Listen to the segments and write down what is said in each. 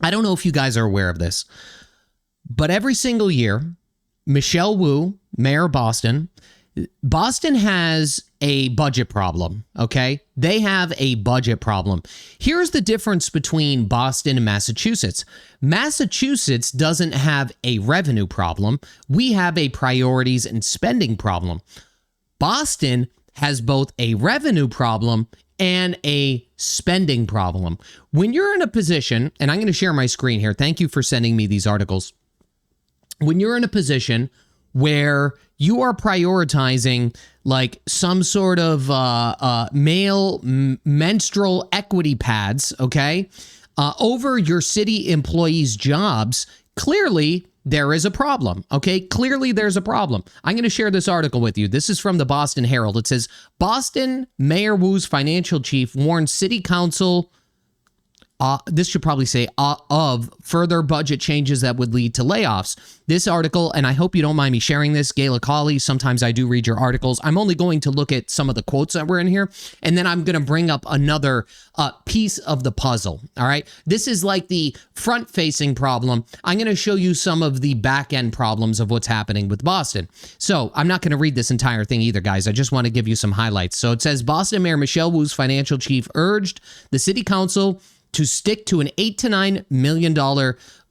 I don't know if you guys are aware of this, but every single year, Michelle Wu, mayor of Boston has a budget problem, okay? They have a budget problem. Here's the difference between Boston and Massachusetts. Massachusetts doesn't have a revenue problem. We have a priorities and spending problem. Boston has both a revenue problem and a spending problem. When you're in a position, and I'm going to share my screen here. Thank you for sending me these articles. When you're in a position where you are prioritizing like some sort of male menstrual equity pads, okay, over your city employees' jobs, clearly there is a problem, okay? Clearly there's a problem. I'm going to share this article with you. This is from the Boston Herald. It says, Boston Mayor Wu's financial chief warns city council, this should probably say of further budget changes that would lead to layoffs. This article, and I hope you don't mind me sharing this, Gayla Colley, sometimes I do read your articles. I'm only going to look at some of the quotes that were in here, and then I'm going to bring up another piece of the puzzle, all right? This is like the front-facing problem. I'm going to show you some of the back-end problems of what's happening with Boston. So I'm not going to read this entire thing either, guys. I just want to give you some highlights. So it says, Boston Mayor Michelle Wu's financial chief urged the city council to stick to an $8 to $9 million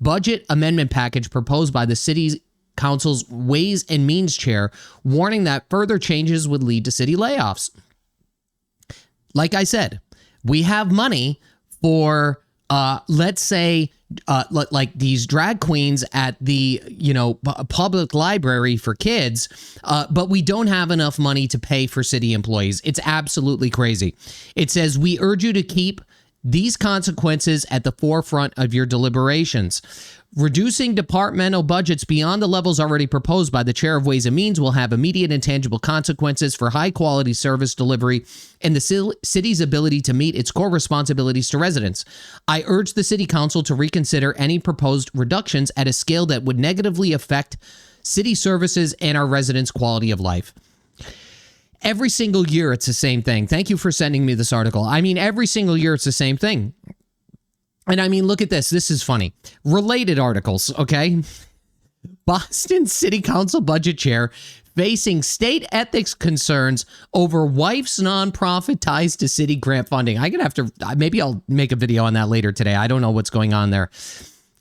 budget amendment package proposed by the city council's Ways and Means chair, warning that further changes would lead to city layoffs. Like I said, we have money for, let's say, like these drag queens at the, public library for kids, but we don't have enough money to pay for city employees. It's absolutely crazy. It says, we urge you to keep these consequences at the forefront of your deliberations. Reducing departmental budgets beyond the levels already proposed by the chair of Ways and Means will have immediate and tangible consequences for high-quality service delivery and the city's ability to meet its core responsibilities to residents. I urge the city council to reconsider any proposed reductions at a scale that would negatively affect city services and our residents' quality of life. Every single year, it's the same thing. Thank you for sending me this article. I mean, every single year, it's the same thing. And I mean, look at this. This is funny. Related articles, okay? Boston City Council budget chair facing state ethics concerns over wife's nonprofit ties to city grant funding. I'm going to have to, maybe I'll make a video on that later today. I don't know what's going on there.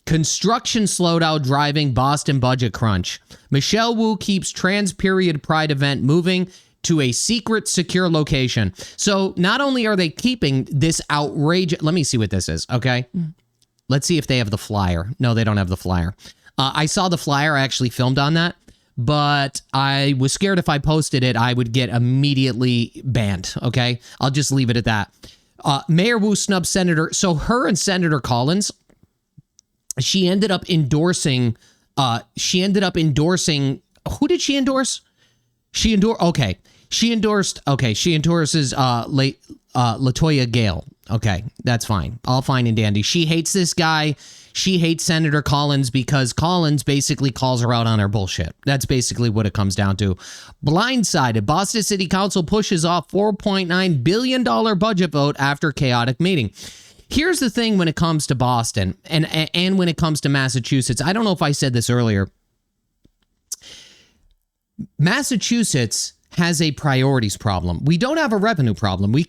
Construction slowdown driving Boston budget crunch. Michelle Wu keeps trans period pride event moving to a secret, secure location. So not only are they keeping this outrageous... Let me see what this is, okay? Let's see if they have the flyer. No, they don't have the flyer. I saw the flyer. I actually filmed on that, but I was scared if I posted it, I would get immediately banned, okay? I'll just leave it at that. Mayor Wu snubs Senator... So her and Senator Collins, she ended up endorsing... Who did she endorse? She endorses LaToya Gale. Okay, that's fine. All fine and dandy. She hates this guy. She hates Senator Collins because Collins basically calls her out on her bullshit. That's basically what it comes down to. Blindsided. Boston City Council pushes off $4.9 billion budget vote after chaotic meeting. Here's the thing when it comes to Boston and when it comes to Massachusetts. I don't know if I said this earlier. Massachusetts has a priorities problem. We don't have a revenue problem. We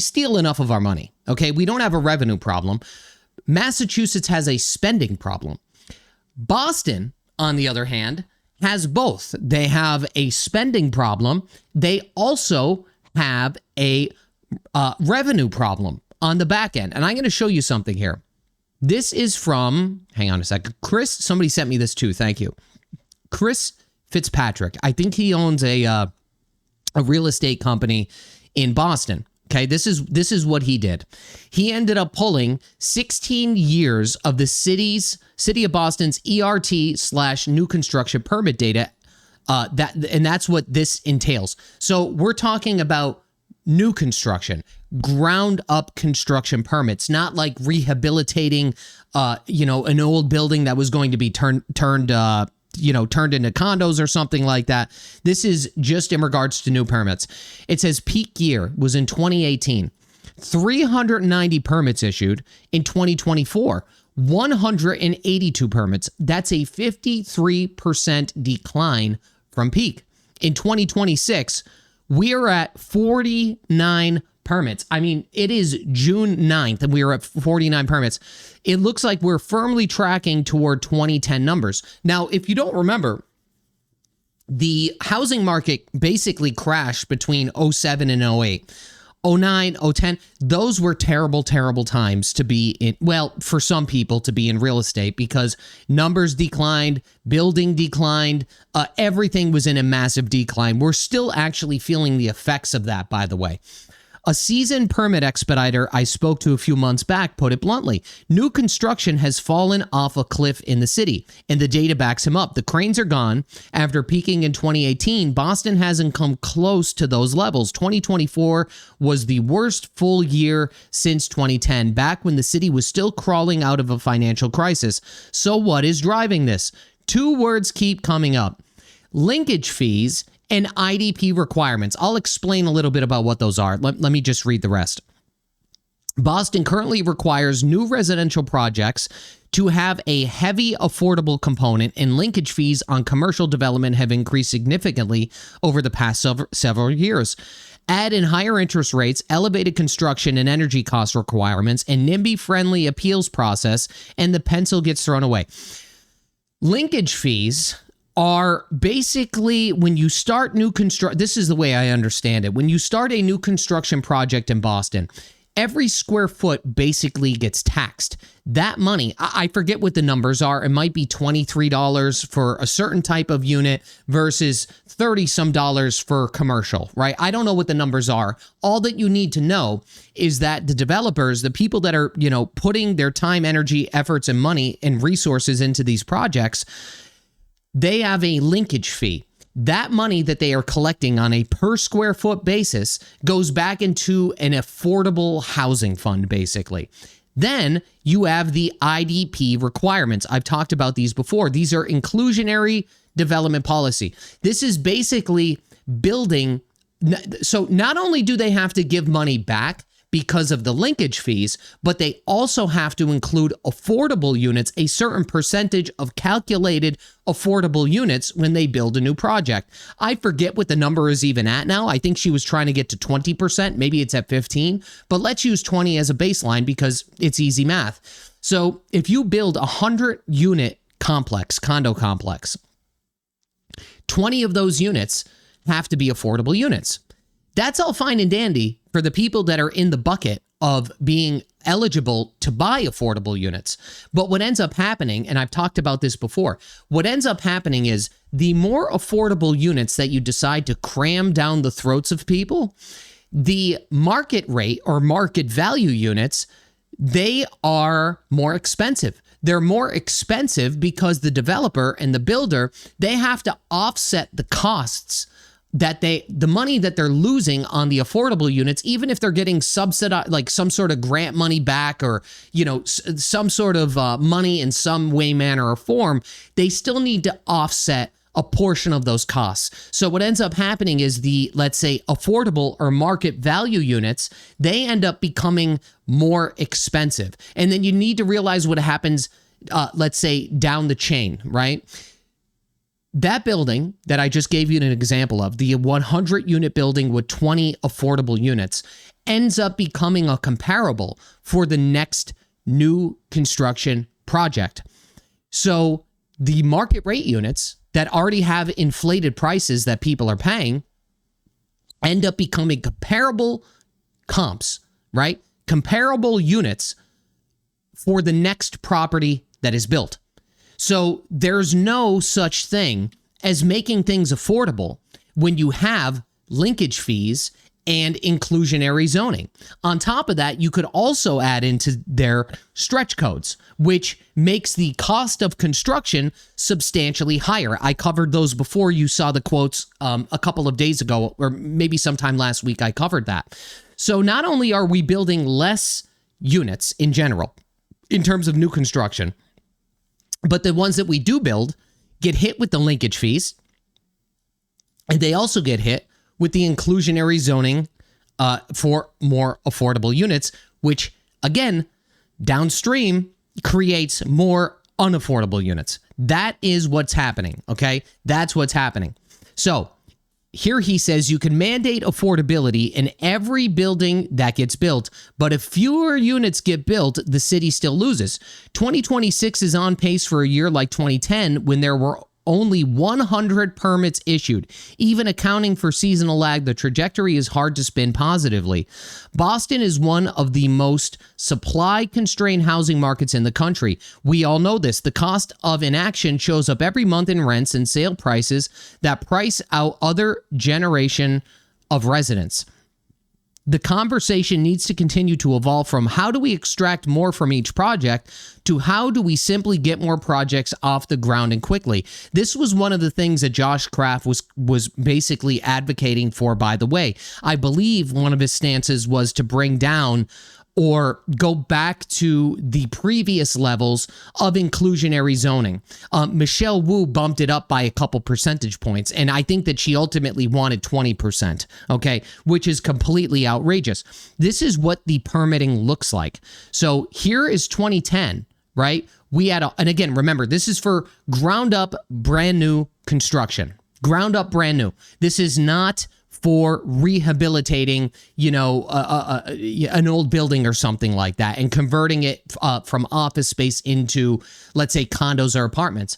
steal enough of our money. Okay. We don't have a revenue problem. Massachusetts has a spending problem. Boston, on the other hand, has both. They have a spending problem. They also have a revenue problem on the back end. And I'm going to show you something here. This is from, hang on a second. Chris, somebody sent me this too. Thank you. Chris Fitzpatrick. I think he owns a real estate company in Boston. Okay, this is what he did. He ended up pulling 16 years of the city of Boston's ERT/new construction permit data. That's what this entails. So we're talking about new construction, ground up construction permits, not like rehabilitating, an old building that was going to be turned into condos or something like that. This is just in regards to new permits. It says peak year was in 2018. 390 permits issued. In 2024, 182 permits. That's a 53% decline from peak. In 2026, we are at 49 permits. I mean, it is June 9th and we are at 49 permits. It looks like we're firmly tracking toward 2010 numbers. Now, if you don't remember, the housing market basically crashed between 07 and 08. 09, 010, those were terrible, terrible times to be in. Well, for some people to be in real estate because numbers declined, building declined, everything was in a massive decline. We're still actually feeling the effects of that, by the way. A seasoned permit expediter I spoke to a few months back put it bluntly. New construction has fallen off a cliff in the city, and the data backs him up. The cranes are gone. After peaking in 2018, Boston hasn't come close to those levels. 2024 was the worst full year since 2010, back when the city was still crawling out of a financial crisis. So what is driving this? Two words keep coming up: linkage fees and IDP requirements. I'll explain a little bit about what those are. Let me just read the rest. Boston currently requires new residential projects to have a heavy affordable component, and linkage fees on commercial development have increased significantly over the past several years. Add in higher interest rates, elevated construction and energy cost requirements, and NIMBY-friendly appeals process, and the pencil gets thrown away. Linkage fees are basically when you start new construction. This is the way I understand it. When you start a new construction project in Boston, every square foot basically gets taxed. That money, I forget what the numbers are. It might be $23 for a certain type of unit versus $30-some for commercial, right? I don't know what the numbers are. All that you need to know is that the developers, the people that are, putting their time, energy, efforts, and money and resources into these projects, they have a linkage fee. That money that they are collecting on a per square foot basis goes back into an affordable housing fund, basically. Then you have the IDP requirements. I've talked about these before. These are inclusionary development policy. This is basically building. So not only do they have to give money back because of the linkage fees, but they also have to include affordable units, a certain percentage of calculated affordable units when they build a new project. I forget what the number is even at now. I think she was trying to get to 20%. Maybe it's at 15, but let's use 20 as a baseline because it's easy math. So if you build a 100-unit condo complex, 20 of those units have to be affordable units. That's all fine and dandy for the people that are in the bucket of being eligible to buy affordable units. But what ends up happening, and I've talked about this before, what ends up happening is the more affordable units that you decide to cram down the throats of people, the market rate or market value units, they are more expensive. They're more expensive because the developer and the builder, they have to offset the costs that the money that they're losing on the affordable units, even if they're getting subsidized, like some sort of grant money back or, some sort of money in some way, manner, or form, they still need to offset a portion of those costs. So what ends up happening is the, let's say, affordable or market value units, they end up becoming more expensive. And then you need to realize what happens, let's say, down the chain, right? That building that I just gave you an example of, the 100-unit building with 20 affordable units, ends up becoming a comparable for the next new construction project. So the market rate units that already have inflated prices that people are paying end up becoming comparable comps, right? Comparable units for the next property that is built. So there's no such thing as making things affordable when you have linkage fees and inclusionary zoning. On top of that, you could also add into their stretch codes, which makes the cost of construction substantially higher. I covered those before. You saw the quotes a couple of days ago, or maybe sometime last week I covered that. So not only are we building less units in general in terms of new construction, but the ones that we do build get hit with the linkage fees, and they also get hit with the inclusionary zoning for more affordable units, which again, downstream creates more unaffordable units. That is what's happening, okay? That's what's happening. So here he says you can mandate affordability in every building that gets built, but if fewer units get built, the city still loses. 2026 is on pace for a year like 2010 when there were only 100 permits issued. Even accounting for seasonal lag, the trajectory is hard to spin positively. Boston is one of the most supply-constrained housing markets in the country. We all know this. The cost of inaction shows up every month in rents and sale prices that price out other generation of residents. The conversation needs to continue to evolve from how do we extract more from each project to how do we simply get more projects off the ground and quickly. This was one of the things that Josh Kraft was basically advocating for, by the way. I believe one of his stances was to bring down or go back to the previous levels of inclusionary zoning. Michelle Wu bumped it up by a couple percentage points, and I think that she ultimately wanted 20%, okay, which is completely outrageous. This is what the permitting looks like. So here is 2010, right? We had, and again, remember, this is for ground up, brand new construction. Ground up, brand new. This is not for rehabilitating, an old building or something like that and converting it from office space into, let's say, condos or apartments.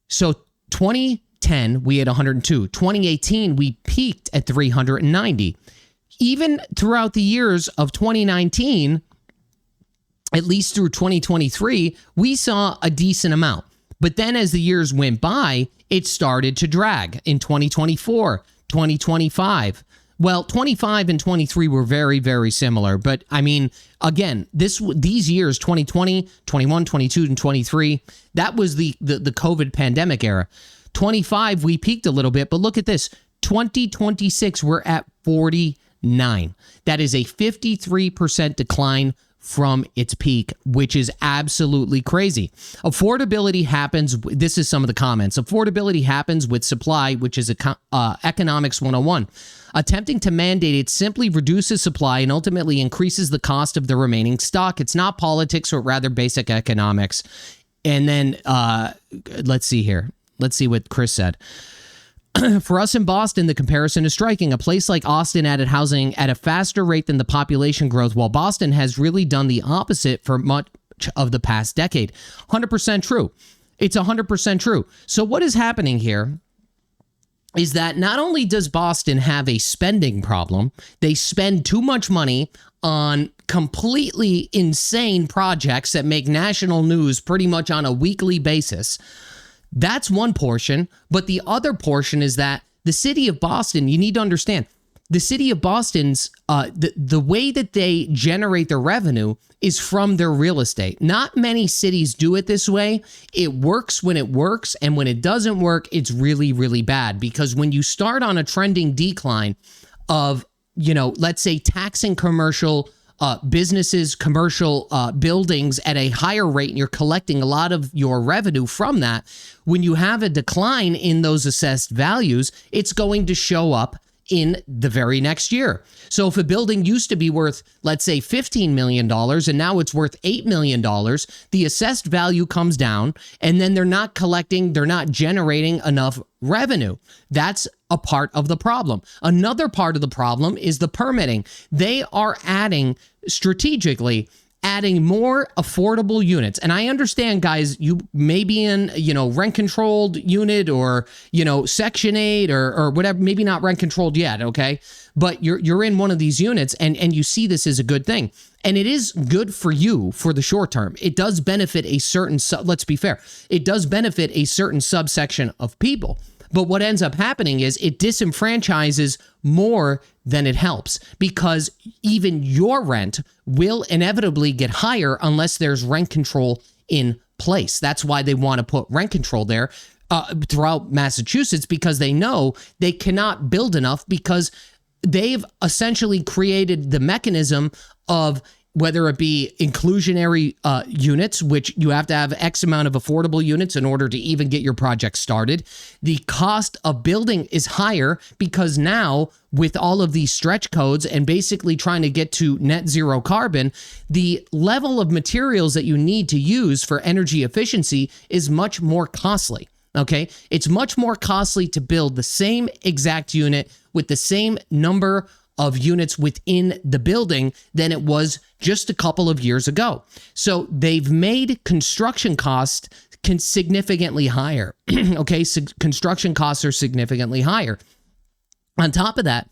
So 2010, we had 102. 2018, we peaked at 390. Even throughout the years of 2019, at least through 2023, we saw a decent amount. But then as the years went by, it started to drag in 2024. 2025. Well, 25 and 23 were very, very similar. But I mean, again, these years, 2020, 21, 22, and 23, that was the COVID pandemic era. 25, we peaked a little bit, but look at this. 2026, we're at 49. That is a 53% decline from its peak, which is absolutely crazy. Affordability happens. This is some of the comments. Affordability happens with supply, which is economics 101. Attempting to mandate it simply reduces supply and ultimately increases the cost of the remaining stock. It's not politics, or rather basic economics. And then let's see here. Let's see what Chris said. For us in Boston, the comparison is striking. A place like Austin added housing at a faster rate than the population growth, while Boston has really done the opposite for much of the past decade. 100% true. It's 100% true. So what is happening here is that not only does Boston have a spending problem, they spend too much money on completely insane projects that make national news pretty much on a weekly basis. That's one portion, but the other portion is that the city of Boston, you need to understand, the city of Boston's, the way that they generate their revenue is from their real estate. Not many cities do it this way. It works when it works, and when it doesn't work, it's really, really bad, because when you start on a trending decline of, let's say taxing commercial businesses, commercial buildings at a higher rate, and you're collecting a lot of your revenue from that, when you have a decline in those assessed values, it's going to show up in the very next year. So if a building used to be worth, let's say, $15 million, and now it's worth $8 million, the assessed value comes down, and then they're not generating enough revenue. That's a part of the problem. Another part of the problem is the permitting. They are strategically adding more affordable units. And I understand, guys, you may be in, rent controlled unit or, Section 8 or whatever, maybe not rent controlled yet. Okay. But you're in one of these units and you see this as a good thing. And it is good for you for the short term. It does benefit a certain, let's be fair, it does benefit a certain subsection of people. But what ends up happening is it disenfranchises more than it helps, because even your rent will inevitably get higher unless there's rent control in place. That's why they want to put rent control there throughout Massachusetts, because they know they cannot build enough, because they've essentially created the mechanism of whether it be inclusionary units, which you have to have X amount of affordable units in order to even get your project started. The cost of building is higher because now with all of these stretch codes and basically trying to get to net zero carbon, the level of materials that you need to use for energy efficiency is much more costly. Okay, it's much more costly to build the same exact unit with the same number of units within the building than it was just a couple of years ago. So they've made construction costs significantly higher. Okay, so construction costs are significantly higher. On top of that,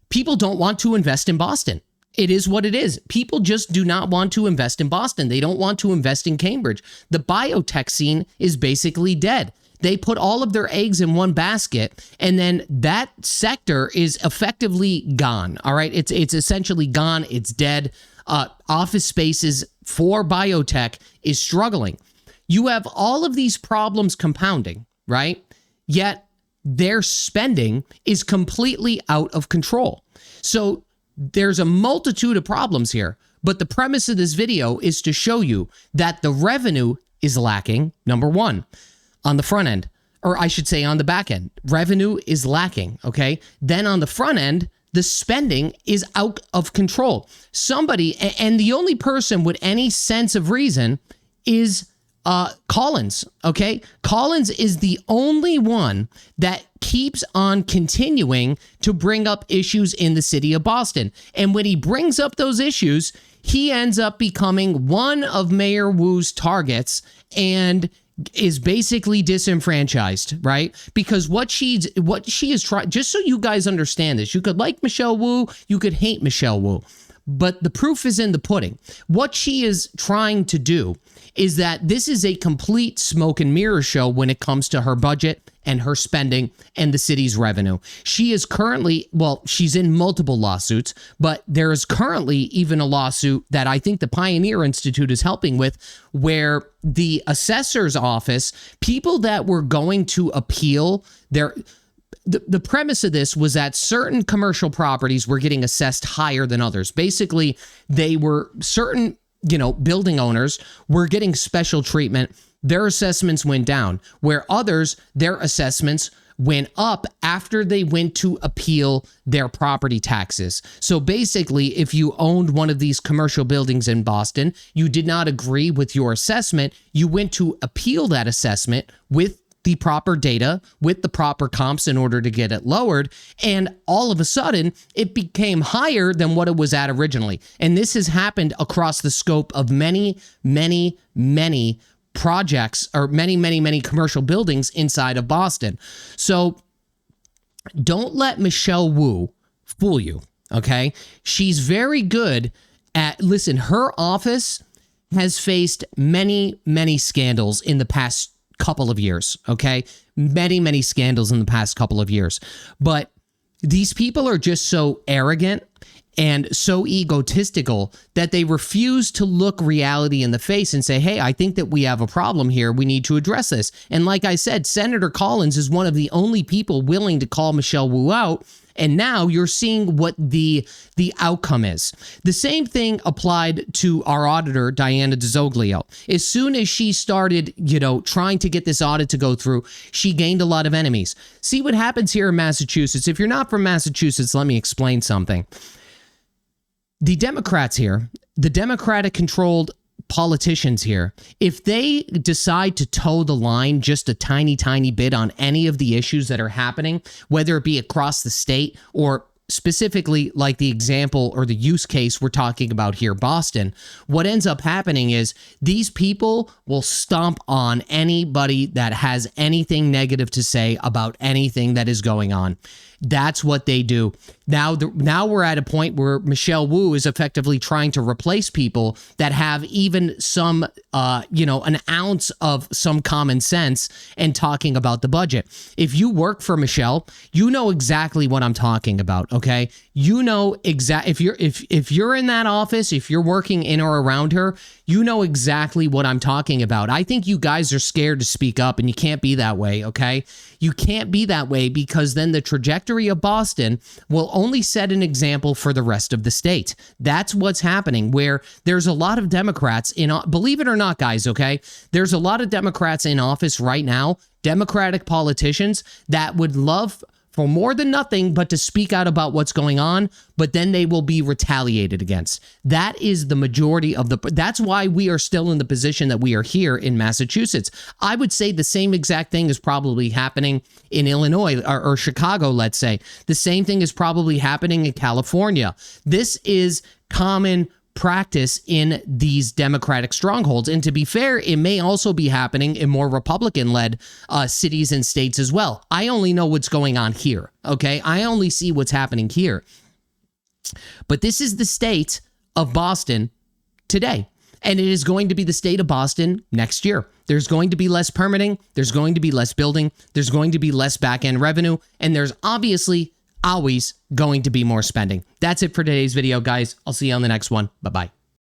people don't want to invest in Boston. It is what it is. People just do not want to invest in Boston. They don't want to invest in Cambridge. The biotech scene is basically dead. They put all of their eggs in one basket, and then that sector is effectively gone. All right, it's essentially gone. It's dead. Office spaces for biotech is struggling. You have all of these problems compounding, right? Yet their spending is completely out of control. So there's a multitude of problems here, but the premise of this video is to show you that the revenue is lacking, number one. On the front end, or I should say on the back end, revenue is lacking, okay? Then on the front end, the spending is out of control. Somebody, and the only person with any sense of reason is Collins, okay? Collins is the only one that keeps on continuing to bring up issues in the city of Boston. And when he brings up those issues, he ends up becoming one of Mayor Wu's targets and is basically disenfranchised, right? Because what she is trying, just so you guys understand this, you could like Michelle Wu, you could hate Michelle Wu, but the proof is in the pudding. What she is trying to do is that this is a complete smoke and mirror show when it comes to her budget and her spending and the city's revenue. She is currently, well, she's in multiple lawsuits, but there is currently even a lawsuit that I think the Pioneer Institute is helping with, where the assessor's office, people that were going to appeal the premise of this was that certain commercial properties were getting assessed higher than others. Basically, they were certain, building owners were getting special treatment. Their assessments went down, where others, their assessments went up after they went to appeal their property taxes. So basically, if you owned one of these commercial buildings in Boston, you did not agree with your assessment, you went to appeal that assessment with the proper data, with the proper comps in order to get it lowered, and all of a sudden it became higher than what it was at originally. And this has happened across the scope of many, many, many projects, or many commercial buildings inside of Boston. So don't let Michelle Wu fool you, okay? She's very good at, listen, her office has faced many scandals in the past couple of years, okay? Many scandals in the past couple of years. But these people are just so arrogant and so egotistical that they refuse to look reality in the face and say, hey, I think that we have a problem here. We need to address this. And like I said, Senator Collins is one of the only people willing to call Michelle Wu out. And now you're seeing what the outcome is. The same thing applied to our auditor, Diana DeZoglio. As soon as she started, trying to get this audit to go through, she gained a lot of enemies. See what happens here in Massachusetts. If you're not from Massachusetts, let me explain something. The Democrats here, the Democratic-controlled politicians here, if they decide to toe the line just a tiny bit on any of the issues that are happening, whether it be across the state or specifically like the example or the use case we're talking about here, Boston, what ends up happening is these people will stomp on anybody that has anything negative to say about anything that is going on. That's what they do. Now we're at a point where Michelle Wu is effectively trying to replace people that have even some, an ounce of some common sense and talking about the budget. If you work for Michelle, you know exactly what I'm talking about. Okay, you know if you're in that office, if you're working in or around her, You know exactly what I'm talking about. I think you guys are scared to speak up, and you can't be that way, okay? You can't be that way, because then the trajectory of Boston will only set an example for the rest of the state. That's what's happening, where there's a lot of Democrats believe it or not, guys, okay? There's a lot of Democrats in office right now, Democratic politicians that would love for more than nothing but to speak out about what's going on, but then they will be retaliated against. That is the majority of that's why we are still in the position that we are here in Massachusetts. I would say the same exact thing is probably happening in Illinois or Chicago, let's say. The same thing is probably happening in California. This is common practice in these Democratic strongholds. And to be fair, it may also be happening in more Republican-led cities and states as well. I only know what's going on here, okay? I only see what's happening here. But this is the state of Boston today. And it is going to be the state of Boston next year. There's going to be less permitting. There's going to be less building. There's going to be less back-end revenue. And there's obviously always going to be more spending. That's it for today's video, guys. I'll see you on the next one. Bye-bye.